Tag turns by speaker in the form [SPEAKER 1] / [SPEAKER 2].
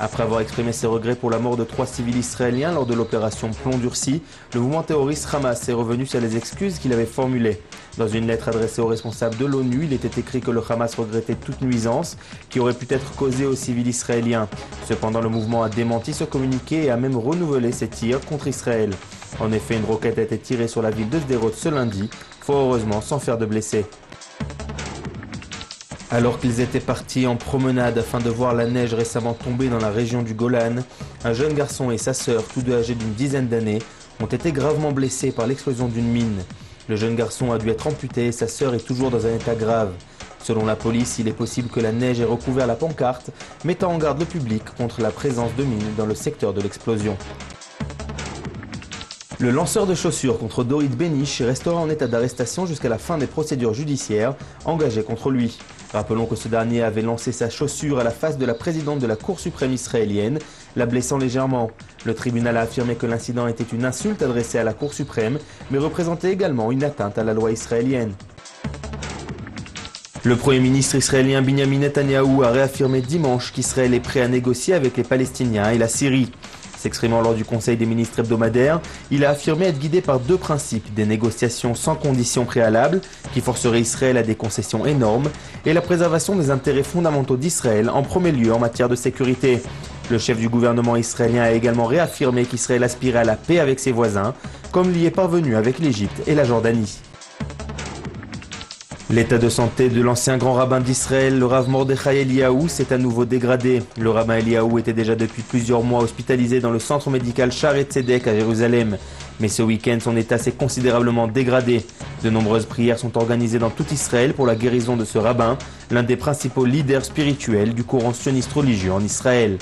[SPEAKER 1] Après avoir exprimé ses regrets pour la mort de 3 civils israéliens lors de l'opération Plomb durci, le mouvement terroriste Hamas est revenu sur les excuses qu'il avait formulées. Dans une lettre adressée aux responsables de l'ONU, il était écrit que le Hamas regrettait toute nuisance qui aurait pu être causée aux civils israéliens. Cependant, le mouvement a démenti ce communiqué et a même renouvelé ses tirs contre Israël. En effet, une roquette a été tirée sur la ville de Sderot ce lundi, fort heureusement sans faire de blessés. Alors qu'ils étaient partis en promenade afin de voir la neige récemment tombée dans la région du Golan, un jeune garçon et sa sœur, tous deux âgés d'une dizaine d'années, ont été gravement blessés par l'explosion d'une mine. Le jeune garçon a dû être amputé et sa sœur est toujours dans un état grave. Selon la police, il est possible que la neige ait recouvert la pancarte, mettant en garde le public contre la présence de mines dans le secteur de l'explosion. Le lanceur de chaussures contre Dorit Benish restera en état d'arrestation jusqu'à la fin des procédures judiciaires engagées contre lui. Rappelons que ce dernier avait lancé sa chaussure à la face de la présidente de la Cour suprême israélienne, la blessant légèrement. Le tribunal a affirmé que l'incident était une insulte adressée à la Cour suprême, mais représentait également une atteinte à la loi israélienne. Le Premier ministre israélien Binyamin Netanyahou a réaffirmé dimanche qu'Israël est prêt à négocier avec les Palestiniens et la Syrie. S'exprimant lors du Conseil des ministres hebdomadaire, il a affirmé être guidé par 2 principes, des négociations sans conditions préalables, qui forceraient Israël à des concessions énormes, et la préservation des intérêts fondamentaux d'Israël en premier lieu en matière de sécurité. Le chef du gouvernement israélien a également réaffirmé qu'Israël aspirait à la paix avec ses voisins, comme l'y est parvenu avec l'Égypte et la Jordanie. L'état de santé de l'ancien grand rabbin d'Israël, le Rav Mordechai Eliyahu, s'est à nouveau dégradé. Le rabbin Eliyahu était déjà depuis plusieurs mois hospitalisé dans le centre médical Shaare Tzedek à Jérusalem. Mais ce week-end, son état s'est considérablement dégradé. De nombreuses prières sont organisées dans tout Israël pour la guérison de ce rabbin, l'un des principaux leaders spirituels du courant sioniste religieux en Israël.